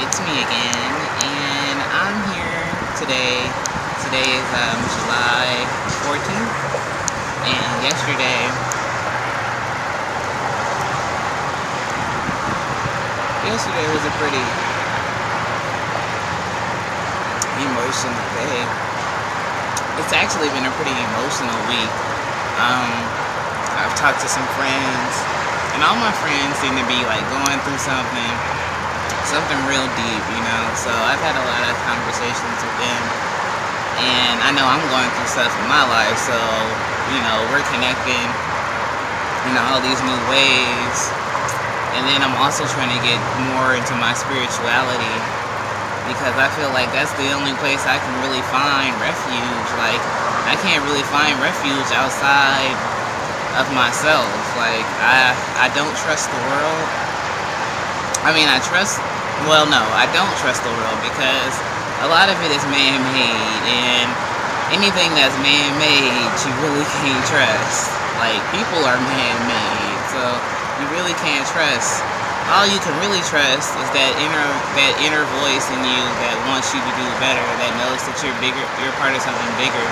It's me again, and I'm here today. Today is July 14th, and yesterday was a pretty emotional day. It's actually been a pretty emotional week. I've talked to some friends, and all my friends seem to be like going through something real deep, So I've had a lot of conversations with them, and I know I'm going through stuff in my life, so we're connecting, all these new ways. And then I'm also trying to get more into my spirituality, because I feel like that's the only place I can really find refuge. Like, I can't really find refuge outside of myself. Like, I don't trust the world. I mean, I don't trust the world, because a lot of it is man-made, and anything that's man-made, you really can't trust. Like, people are man-made, so you really can't trust. All you can really trust is that inner voice in you that wants you to do better, that knows that you're part of something bigger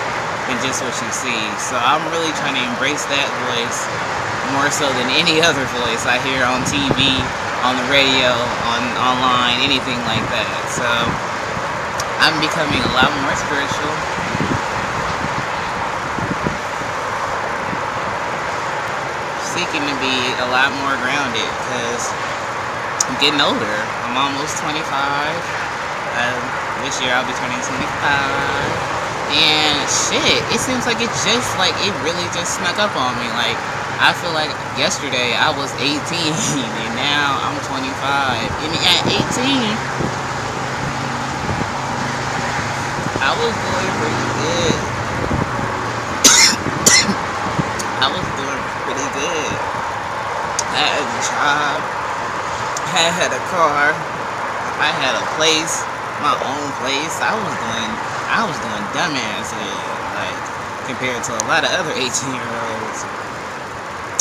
than just what you see. So I'm really trying to embrace that voice more so than any other voice I hear on TV, on the radio, online, anything like that. So I'm becoming a lot more spiritual. Seeking to be a lot more grounded, because I'm getting older. I'm almost 25. This year I'll be turning 25. And shit, it seems like it really just snuck up on me. Like, I feel like yesterday I was 18 and now I'm 25. And at 18, I was doing pretty good. I was doing pretty good. I had a job. I had a car. I had a place, my own place. I was doing dumbass shit, like, compared to a lot of other 18-year-olds.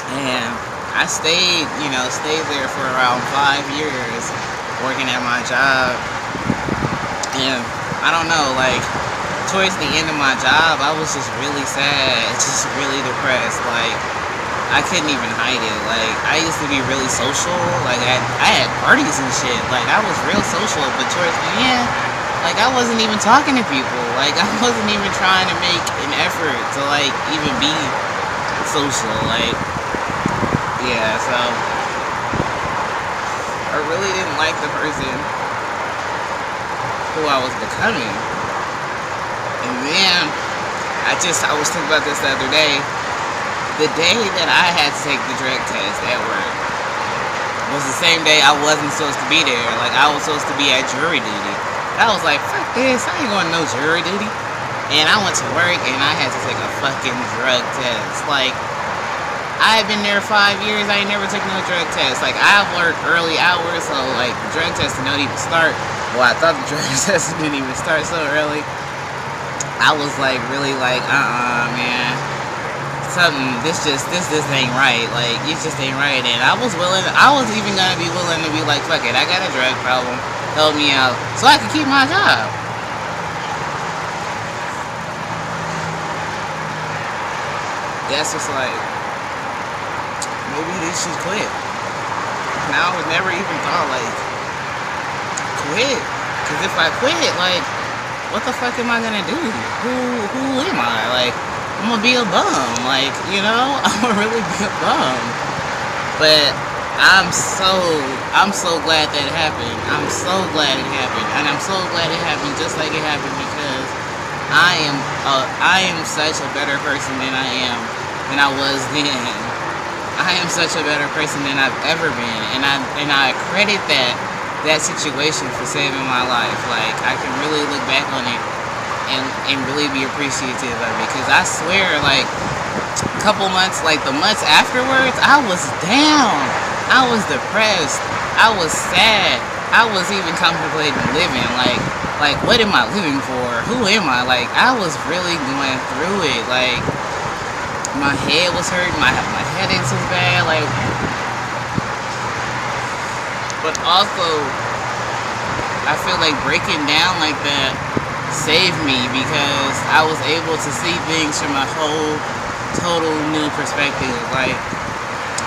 And I stayed there for around 5 years, working at my job. And I don't know, like, towards the end of my job, I was just really sad, just really depressed. Like, I couldn't even hide it. Like, I used to be really social. Like, I had parties and shit. Like, I was real social, but towards the end, like, I wasn't even talking to people. Like, I wasn't even trying to make an effort to, like, even be social. Like, yeah, so I really didn't like the person who I was becoming. And then I was thinking about this the other day. The day that I had to take the drug test at work was the same day I wasn't supposed to be there. Like, I was supposed to be at jury duty. I was like, fuck this, I ain't going to no jury duty. And I went to work and I had to take a fucking drug test. Like, I had been there 5 years, I ain't never taken no drug test. Like, I worked early hours, so, like, the drug test didn't even start. Well, I thought the drug test didn't even start so early. I was like, really like, man, this ain't right. Like, it just ain't right. And I was even gonna be willing to be like, fuck it, I got a drug problem, help me out, so I can keep my job. That's just like, maybe they should quit. Now I would never even thought, like, quit. Because if I quit, like, what the fuck am I gonna do? Who am I? Like, I'm gonna be a bum. Like, I'm gonna really be a bum. But I'm so glad that it happened. I'm so glad it happened. And I'm so glad it happened just like it happened, because I am such a better person than I was then. I am such a better person than I've ever been. And I credit that situation for saving my life. Like, I can really look back on it and really be appreciative of it, because I swear, like, a couple months, like the months afterwards, I was down, I was depressed, I was sad, I was even contemplating living. Like, what am I living for? Who am I? Like, I was really going through it. Like, my head was hurting, my headaches was bad, like, but also I feel like breaking down like that saved me because I was able to see things from a whole total new perspective. Like,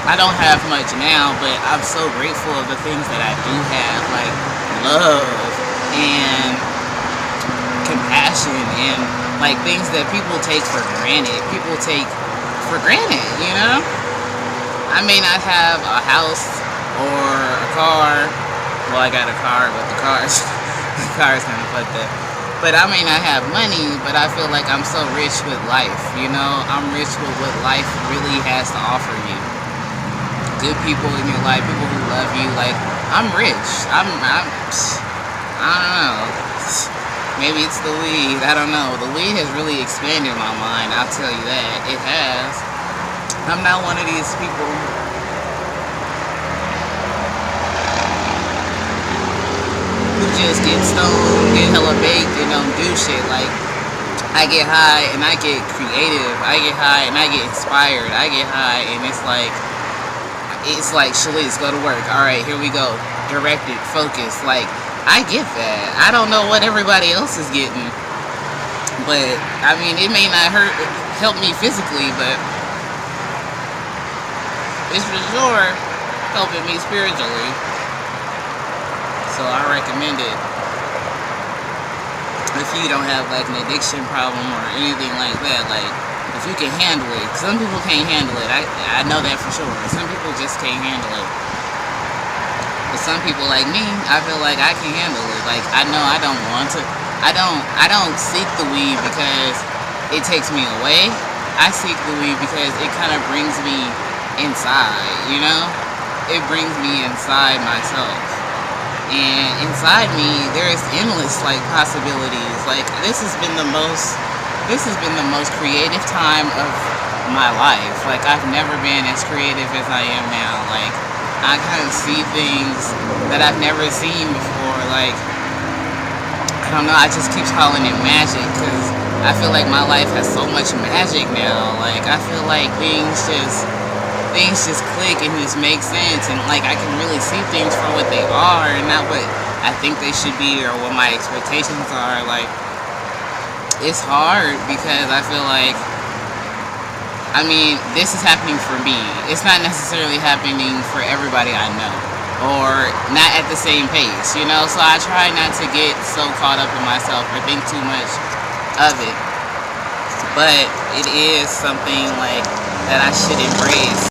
I don't have much now, but I'm so grateful of the things that I do have, like love and compassion and like things that people take for granted. People take for granted, you know? I may not have a house or a car. Well, I got a car, but the car's kind of fucked up. But I may not have money, but I feel like I'm so rich with life, you know? I'm rich with what life really has to offer you. Good people in your life, people who love you. Like, I'm rich. I don't know. Maybe it's the weed. I don't know. The weed has really expanded my mind. I'll tell you that. It has. I'm not one of these people who just get stoned, get hella baked, and don't do shit. Like, I get high and I get creative. I get high and I get inspired. I get high and it's like, Shalice, go to work. All right, here we go. Directed, focused. Like, I get that. I don't know what everybody else is getting, but I mean, it may not help me physically, but it's for sure helping me spiritually. So I recommend it if you don't have like an addiction problem or anything like that. Like, if you can handle it. Some people can't handle it. I know that for sure. Some people just can't handle it. But some people like me, I feel like I can handle it. Like, I know I don't want to. I don't seek the weed because it takes me away. I seek the weed because it kind of brings me inside, you know? It brings me inside myself. And inside me, there's endless like possibilities. Like, this has been the most creative time of my life. Like, I've never been as creative as I am now. Like, I kind of see things that I've never seen before. Like, I don't know, I just keep calling it magic because I feel like my life has so much magic now. Like, I feel like things just click and just make sense, and like I can really see things for what they are and not what I think they should be or what my expectations are. Like, it's hard because I feel like, I mean, this is happening for me. It's not necessarily happening for everybody I know, or not at the same pace, you know? So I try not to get so caught up in myself or think too much of it. But it is something like that I should embrace.